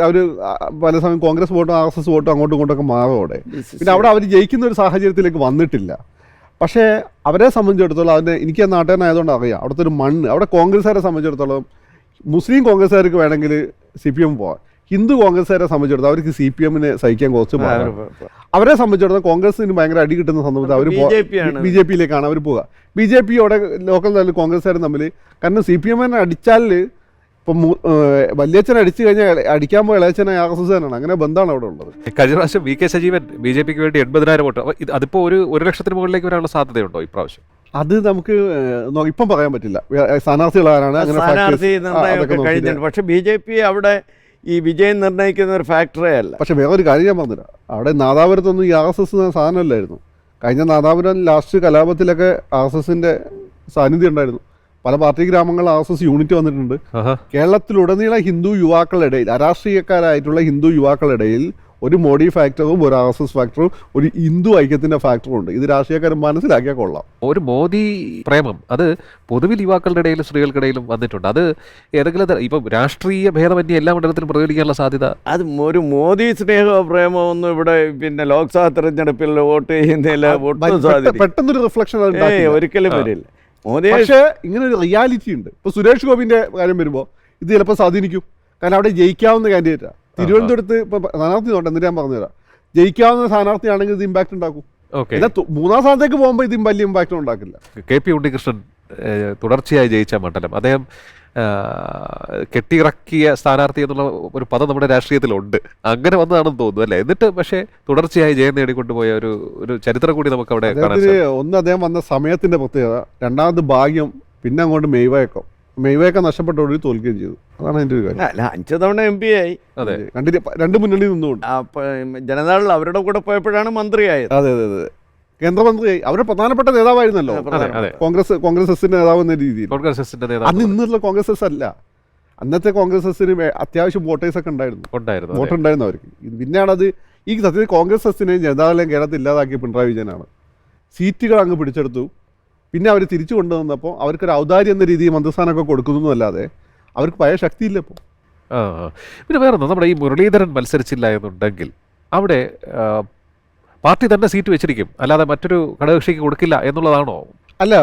അവർ പല സമയം കോൺഗ്രസ് വോട്ടും RSS വോട്ടും അങ്ങോട്ടും ഇങ്ങോട്ടൊക്കെ മാറോടെ. പിന്നെ അവിടെ അവർ ജയിക്കുന്ന ഒരു സാഹചര്യത്തിലേക്ക് വന്നിട്ടില്ല. പക്ഷേ അവരെ സംബന്ധിച്ചിടത്തോളം എനിക്ക് ആ നാട്ടുകാരനായതുകൊണ്ട് അറിയാം അവിടുത്തെ ഒരു മണ്ണ്. അവിടെ കോൺഗ്രസ്സുകാരെ സംബന്ധിച്ചിടത്തോളം മുസ്ലിം കോൺഗ്രസ്സുകാർക്ക് വേണമെങ്കിൽ CPM പോവാം. ഹിന്ദു കോൺഗ്രസ്സുകാരെ സംബന്ധിച്ചിടത്തോളം അവർക്ക് CPMനെ സഹിക്കാൻ കുറച്ച് പാടാണ്. അവരെ സംബന്ധിച്ചിടത്തോളം കോൺഗ്രസിന് ഭയങ്കര അടി കിട്ടുന്ന സന്ദർഭത്തിൽ അവർ BJPയിലേക്കാണ് അവർ പോവുക. BJPയോടെ ലോക്കൽ തലത്തിൽ കോൺഗ്രസ്സുകാരും തമ്മിൽ. കാരണം CPMനെ അടിച്ചാൽ ഇപ്പം വല്യച്ഛൻ അടിച്ചു കഴിഞ്ഞാൽ അടിക്കാൻ പോയ ഇളയച്ഛനെ RSSകാരാണ്. അങ്ങനെ ബന്ധമാണ് അവിടെ ഉള്ളത്. കഴിഞ്ഞ പ്രാവശ്യം VK സജീവൻ BJPക്ക് വേണ്ടി 80,000 വോട്ട്. അതിപ്പോൾ ഒരു ലക്ഷത്തിന് മുകളിലേക്ക് വരാനുള്ള സാധ്യതയുണ്ടോ ഇപ്രാവശ്യം? അത് നമുക്ക് ഇപ്പം പറയാൻ പറ്റില്ല. സ്ഥാനാർത്ഥികളാരാണ് അങ്ങനെ. പക്ഷെ BJP അവിടെ ഈ വിജയം നിർണ്ണയിക്കുന്ന ഒരു ഫാക്ടറേ അല്ല. പക്ഷെ വേറൊരു കാര്യം ഞാൻ പറഞ്ഞുതരാം. അവിടെ നാദാപുരത്തൊന്നും ഈ RSS സാധനമല്ലായിരുന്നു. കഴിഞ്ഞ നാദാപുരം ലാസ്റ്റ് കലാപത്തിലൊക്കെ RSSന്റെ സാന്നിധ്യം ഉണ്ടായിരുന്നു. പല പാർട്ടി ഗ്രാമങ്ങളിൽ RSS യൂണിറ്റ് വന്നിട്ടുണ്ട്. കേരളത്തിലുടനീളം ഹിന്ദു യുവാക്കളുടെ ഇടയിൽ, അരാഷ്ട്രീയക്കാരായിട്ടുള്ള ഹിന്ദു യുവാക്കളുടെ ഇടയിൽ ഒരു മോഡി ഫാക്ടറും ഒരു RSS ഫാക്ടറും ഒരു ഹിന്ദു ഐക്യത്തിന്റെ ഫാക്ടറും ഉണ്ട്. ഇത് രാഷ്ട്രീയക്കാർ മനസ്സിലാക്കിയാൽ കൊള്ളാം. ഒരു മോദി പ്രേമം അത് പൊതുവിൽ യുവാക്കളുടെ ഇടയിലും സ്ത്രീകൾക്കിടയിലും വന്നിട്ടുണ്ട്. അത് ഏതെങ്കിലും ഇപ്പം രാഷ്ട്രീയ ഭേദമന്യേ എല്ലാ മണ്ഡലത്തിലും പ്രതിഫലിക്കാനുള്ള സാധ്യത. അത് ഒരു മോദി സ്നേഹ പ്രേമമൊന്നും ഇവിടെ ഇപ്പൊ ലോക്സഭാ തെരഞ്ഞെടുപ്പിൽ വോട്ട് ചെയ്യുന്നതിൽ പെട്ടെന്നൊരു റിഫ്ലക്ഷൻ ഒരിക്കലും വരില്ല. മോദി പക്ഷേ ഇങ്ങനെ ഒരു റിയാലിറ്റി ഉണ്ട്. ഇപ്പൊ സുരേഷ് ഗോപിന്റെ കാര്യം വരുമ്പോൾ ഇത് ചിലപ്പോൾ സ്വാധീനിക്കും. കാരണം അവിടെ ജയിക്കാവുന്ന കാൻഡിഡേറ്റാണ്. തിരുവനന്തപുരത്ത് ഇപ്പൊ സ്ഥാനാർത്ഥി നോട്ടെ, എന്നിട്ട് ഞാൻ പറഞ്ഞുതരാം. ജയിക്കാവുന്ന സ്ഥാനാർത്ഥിയാണെങ്കിൽ ഇത് ഇമ്പാക്ട് ഉണ്ടാക്കും. മൂന്നാം സ്ഥാനത്തേക്ക് പോകുമ്പോൾ ഇത് വലിയ ഇമ്പാക്ട് ഉണ്ടാക്കില്ല. KP ഉണ്ണികൃഷ്ണൻ തുടർച്ചയായി ജയിച്ച മണ്ഡലം, അദ്ദേഹം കെട്ടിയിറക്കിയ സ്ഥാനാർത്ഥി എന്നുള്ള ഒരു പദം നമ്മുടെ രാഷ്ട്രീയത്തിലുണ്ട്. അങ്ങനെ വന്നതാണെന്ന് തോന്നുന്നു അല്ലേ? എന്നിട്ട് പക്ഷേ തുടർച്ചയായി ജയം നേടിക്കൊണ്ടുപോയ ഒരു ചരിത്രം കൂടി നമുക്ക് അവിടെ കാണാൻ. ഒന്ന് അദ്ദേഹം വന്ന സമയത്തിന്റെ പ്രത്യേകത, രണ്ടാമത് ഭാഗ്യം, പിന്നെ അങ്ങോട്ട് മെയ്വഴക്കം. മെയ്വയൊക്കെ നഷ്ടപ്പെട്ടോടി തോൽക്കുകയും ചെയ്തു. അതാണ് അതിൻ്റെ ഒരു കാര്യം. അല്ല 5 തവണ MP ആയി. അതെ, രണ്ട് മുന്നണി നിന്നുകൊണ്ട്. ജനതാദൾ അവരുടെ കൂടെ പോയപ്പോഴാണ് മന്ത്രിയായത്. അതെ അതെ അതെ, കേന്ദ്രമന്ത്രിയായി. അവരുടെ പ്രധാനപ്പെട്ട നേതാവായിരുന്നല്ലോ കോൺഗ്രസ് എസിന്റെ നേതാവ് എന്ന രീതിയിൽ. അന്ന് ഇന്നുള്ള കോൺഗ്രസ് എസ് അല്ല, അന്നത്തെ കോൺഗ്രസ് എസിന് അത്യാവശ്യം വോട്ടേഴ്സൊക്കെ ഉണ്ടായിരുന്നു, വോട്ടുണ്ടായിരുന്നു അവർക്ക്. പിന്നെയാണത് ഈ സത്യത്തിൽ കോൺഗ്രസ് എസിനെയും ജനതാദളെയും കേരളത്തിൽ ഇല്ലാതാക്കിയ പിണറായി വിജയനാണ്. സീറ്റുകൾ അങ്ങ് പിടിച്ചെടുത്തു. പിന്നെ അവർ തിരിച്ചു കൊണ്ടുവന്നപ്പോൾ അവർക്കൊരു ഔദാര്യം എന്ന രീതിയിൽ മന്ത്രിസ്ഥാനമൊക്കെ കൊടുക്കുന്നു അല്ലാതെ അവർക്ക് പഴയ ശക്തിയില്ല ഇപ്പോൾ. പിന്നെ വേറൊന്നും, നമ്മുടെ ഈ മുരളീധരൻ മത്സരിച്ചില്ല എന്നുണ്ടെങ്കിൽ അവിടെ പാർട്ടി തന്നെ സീറ്റ് വെച്ചിരിക്കും, അല്ലാതെ മറ്റൊരു ഘടകകക്ഷിക്ക് കൊടുക്കില്ല എന്നുള്ളതാണോ? അല്ല,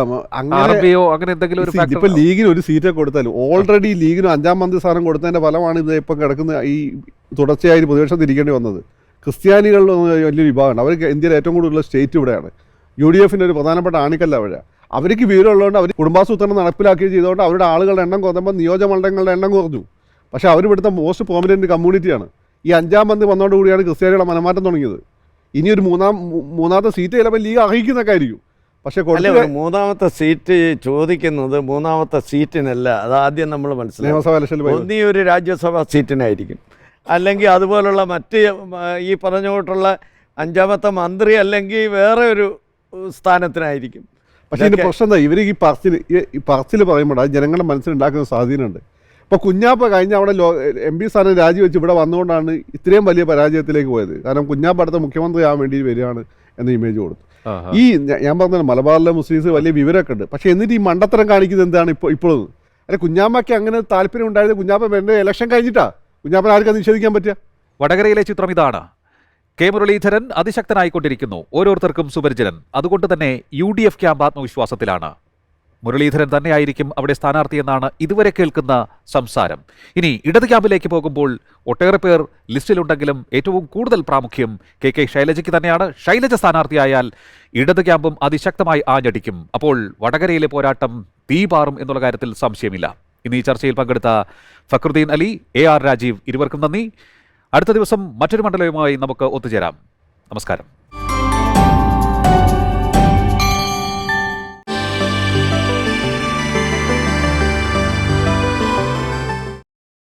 അങ്ങനെ എന്തെങ്കിലും ഒരു ഇപ്പൊ ലീഗിന് ഒരു സീറ്റ് കൊടുത്താലും ഓൾറെഡി ലീഗിന് 5-ാം മന്ത്രി സ്ഥാനം കൊടുത്തതിന്റെ ഫലമാണ് ഇത് ഇപ്പം കിടക്കുന്ന ഈ തുടർച്ചയായി പ്രതിപക്ഷത്തിൽ ഇരിക്കേണ്ടി വന്നത്. ക്രിസ്ത്യാനികളിൽ വലിയൊരു വിഭാഗമാണ്. അവർക്ക് ഇന്ത്യയിൽ ഏറ്റവും കൂടുതലുള്ള സ്റ്റേറ്റ് ഇവിടെയാണ്. UDF ഒരു പ്രധാനപ്പെട്ട ആണിക്കല്ല അവിടെ. അവർക്ക് വിവരമുള്ളതുകൊണ്ട് അവർ കുടുംബാസൂത്രണം നടപ്പിലാക്കുകയും ചെയ്തുകൊണ്ട് അവരുടെ ആളുകളുടെ എണ്ണം കുറഞ്ഞപ്പോൾ നിയോജകമണ്ഡലങ്ങളുടെ എണ്ണം കുറഞ്ഞു. പക്ഷേ അവർ ഇവിടുത്തെ മോസ്റ്റ് പ്രോമിനൻറ്റ് കമ്മ്യൂണിറ്റിയാണ്. ഈ 5-ാം മന്ത്രി വന്നതോടുകൂടിയാണ് ക്രിസ്ത്യാനികളുടെ മനമാറ്റം തുടങ്ങിയത്. ഇനി ഒരു മൂന്നാമത്തെ സീറ്റ് ചിലപ്പോൾ ലീഗ് അർഹിക്കുന്നൊക്കെ ആയിരിക്കും. പക്ഷേ മൂന്നാമത്തെ സീറ്റ് ചോദിക്കുന്നത് മൂന്നാമത്തെ സീറ്റിനല്ല, അതാദ്യം നമ്മൾ മനസ്സിലാക്കി. നിയമസഭാ ഇലക്ഷനിൽ ഒന്നീ ഒരു രാജ്യസഭാ സീറ്റിനായിരിക്കും, അല്ലെങ്കിൽ അതുപോലുള്ള മറ്റ് ഈ പറഞ്ഞുകൊണ്ടുള്ള 5-ാമത്തെ മന്ത്രി, അല്ലെങ്കിൽ വേറെ ഒരു സ്ഥാനത്തിനായിരിക്കും. പക്ഷേ ഇതിൻ്റെ പ്രശ്നം എന്താ, ഇവർ ഈ പറച്ചിൽ പറയുമ്പോൾ അത് ജനങ്ങളുടെ മനസ്സിലുണ്ടാക്കുന്ന സ്വാധീനമുണ്ട്. ഇപ്പോൾ കുഞ്ഞാപ്പ കഴിഞ്ഞ അവിടെ MP സ്ഥാനം രാജിവെച്ച് ഇവിടെ വന്നുകൊണ്ടാണ് ഇത്രയും വലിയ പരാജയത്തിലേക്ക് പോയത്. കാരണം കുഞ്ഞാപ്പ അടുത്ത മുഖ്യമന്ത്രി ആവാൻ വേണ്ടി വരികയാണ് എന്ന ഇമേജ് കൊടുത്തു. ഈ ഞാൻ പറഞ്ഞത് മലബാറിലെ മുസ്ലിംസ് വലിയ വിവരമൊക്കെ ഉണ്ട്, പക്ഷേ എന്നിട്ട് ഈ മണ്ടത്തരം കാണിക്കുന്നത് എന്താണ് ഇപ്പോഴും? അല്ലെ, കുഞ്ഞാമ്മയ്ക്ക് അങ്ങനെ താല്പര്യം ഉണ്ടായത് കുഞ്ഞാപ്പ വേണ്ട ഇലക്ഷൻ കഴിഞ്ഞിട്ടാ. കുഞ്ഞാപ്പൻ ആർക്കും നിഷേധിക്കാൻ പറ്റുക? വടകരയിലെ ചിത്രം ഇതാണ്. കെ മുരളീധരൻ അതിശക്തനായിക്കൊണ്ടിരിക്കുന്നു, ഓരോരുത്തർക്കും സുപരിചിതൻ. അതുകൊണ്ട് തന്നെ UDF ക്യാമ്പ് ആത്മവിശ്വാസത്തിലാണ്. മുരളീധരൻ തന്നെയായിരിക്കും അവിടെ സ്ഥാനാർത്ഥിയെന്നാണ് ഇതുവരെ കേൾക്കുന്ന സംസാരം. ഇനി ഇടത് ക്യാമ്പിലേക്ക് പോകുമ്പോൾ ഒട്ടേറെ പേർ ലിസ്റ്റിലുണ്ടെങ്കിലും ഏറ്റവും കൂടുതൽ പ്രാമുഖ്യം KK ശൈലജയ്ക്ക് തന്നെയാണ്. ശൈലജ സ്ഥാനാർത്ഥിയായാൽ ഇടത് ക്യാമ്പും അതിശക്തമായി ആഞ്ഞടിക്കും. അപ്പോൾ വടകരയിലെ പോരാട്ടം തീപാറും എന്നുള്ള കാര്യത്തിൽ സംശയമില്ല. ഇന്ന് ഈ ചർച്ചയിൽ പങ്കെടുത്ത ഫക്രുദ്ദീൻ അലി, AR രാജീവ്, ഇരുവർക്കും നന്ദി. അടുത്ത ദിവസം മറ്റൊരു മണ്ഡലവുമായി നമുക്ക് ഒത്തുചേരാം. നമസ്കാരം.